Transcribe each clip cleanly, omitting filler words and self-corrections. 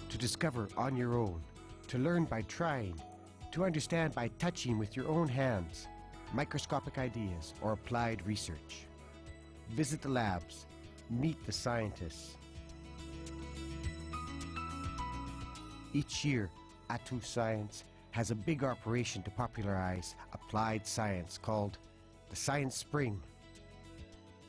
To discover on your own, to learn by trying, to understand by touching with your own hands, microscopic ideas or applied research. Visit the labs, meet the scientists. Each year, Atout Science has a big operation to popularize applied science called the Science Spring.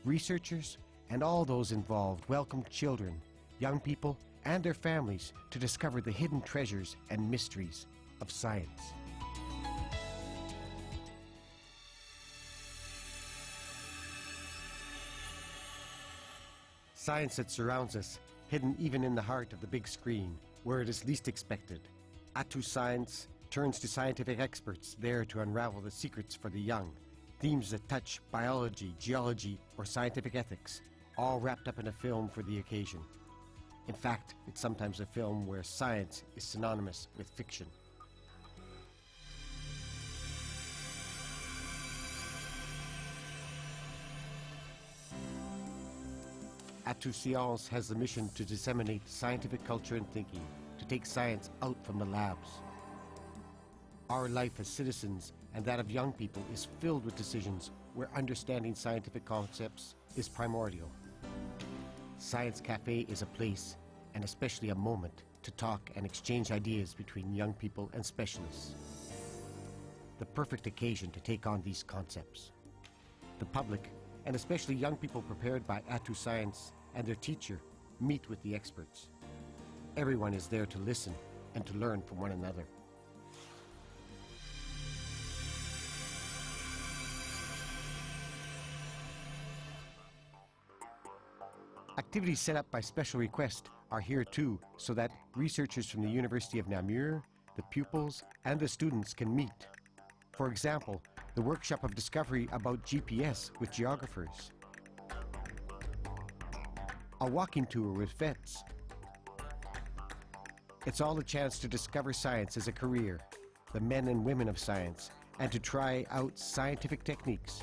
Researchers and all those involved welcome children, young people, and their families to discover the hidden treasures and mysteries of science. Science that surrounds us, hidden even in the heart of the big screen, where it is least expected. Atout Science turns to scientific experts there to unravel the secrets for the young, themes that touch biology, geology, or scientific ethics, all wrapped up in a film for the occasion. In fact, it's sometimes a film where science is synonymous with fiction. Atout Sciences has the mission to disseminate scientific culture and thinking, to take science out from the labs. Our life as citizens and that of young people is filled with decisions where understanding scientific concepts is primordial. Science Cafe is a place, and especially a moment, to talk and exchange ideas between young people and specialists. The perfect occasion to take on these concepts. The public, and especially young people prepared by Atout Science and their teacher, meet with the experts. Everyone is there to listen and to learn from one another. Activities set up by special request are here too, so that researchers from the University of Namur, the pupils, and the students can meet. For example, the workshop of discovery about GPS with geographers. A walking tour with vets. It's all a chance to discover science as a career, the men and women of science, and to try out scientific techniques.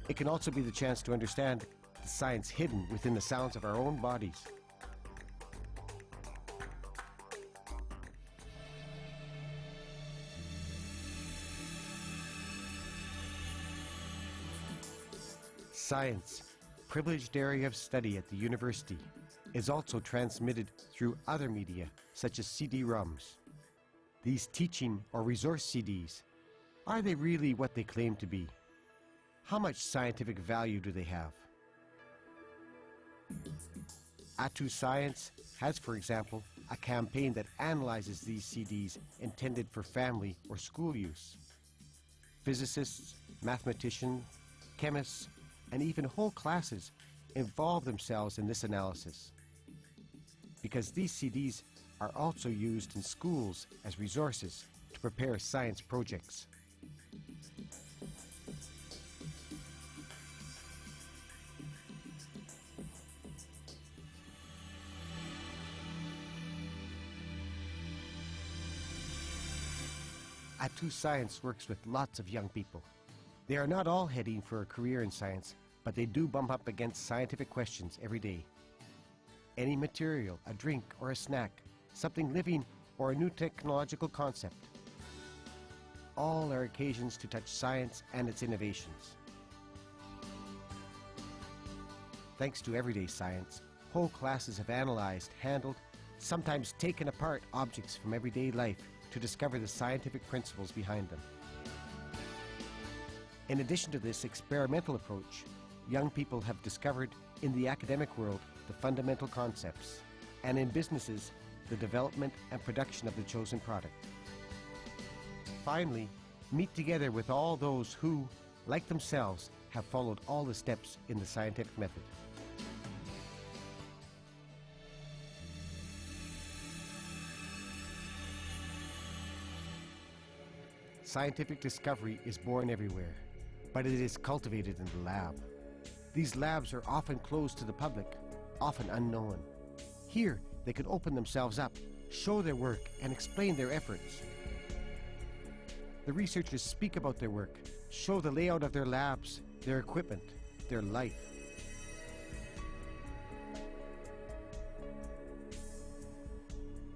It can also be the chance to understand the science hidden within the sounds of our own bodies. Science, privileged area of study at the university, is also transmitted through other media, such as CD-ROMs. These teaching or resource CDs, are they really what they claim to be? How much scientific value do they have? Atout Science has, for example, a campaign that analyzes these CDs intended for family or school use. Physicists, mathematicians, chemists, and even whole classes involve themselves in this analysis, because these CDs are also used in schools as resources to prepare science projects. Atout Science works with lots of young people. They are not all heading for a career in science, but they do bump up against scientific questions every day. Any material, a drink or a snack, something living or a new technological concept. All are occasions to touch science and its innovations. Thanks to everyday science, whole classes have analyzed, handled, sometimes taken apart objects from everyday life to discover the scientific principles behind them. In addition to this experimental approach, young people have discovered in the academic world the fundamental concepts, and in businesses, the development and production of the chosen product. Finally, meet together with all those who, like themselves, have followed all the steps in the scientific method. Scientific discovery is born everywhere, but it is cultivated in the lab. These labs are often closed to the public, often unknown. Here, they can open themselves up, show their work, and explain their efforts. The researchers speak about their work, show the layout of their labs, their equipment, their life.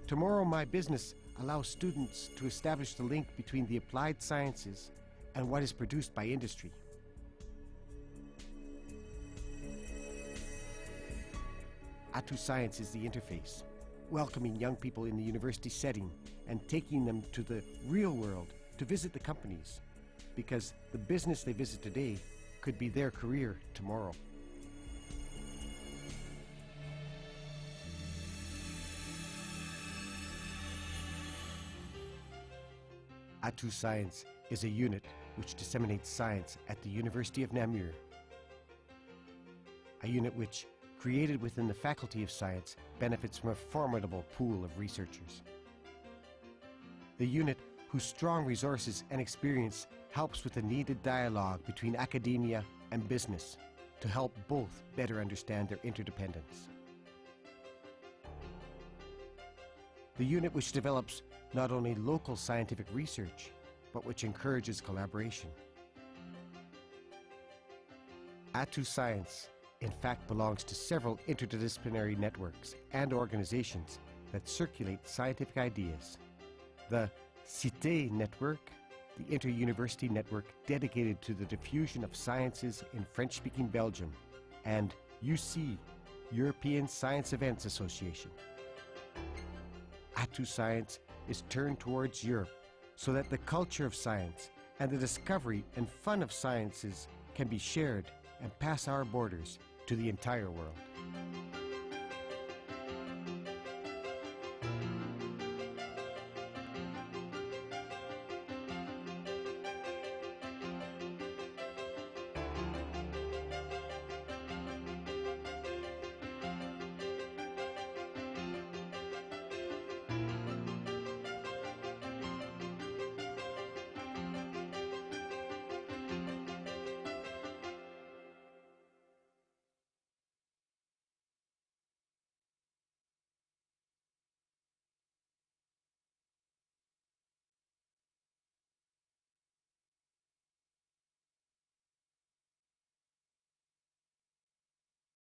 Tomorrow My Business allows students to establish the link between the applied sciences and what is produced by industry. Atout Science is the interface, welcoming young people in the university setting and taking them to the real world to visit the companies, because the business they visit today could be their career tomorrow. Atout Science is a unit which disseminates science at the University of Namur. A unit which, created within the Faculty of Science, benefits from a formidable pool of researchers. The unit, whose strong resources and experience helps with the needed dialogue between academia and business to help both better understand their interdependence. The unit which develops not only local scientific research, but which encourages collaboration. Atout Science, in fact, belongs to several interdisciplinary networks and organizations that circulate scientific ideas. The Cité Network, the inter-university network dedicated to the diffusion of sciences in French-speaking Belgium, and UC, European Science Events Association. Atout Science is turned towards Europe so that the culture of science and the discovery and fun of sciences can be shared and pass our borders to the entire world.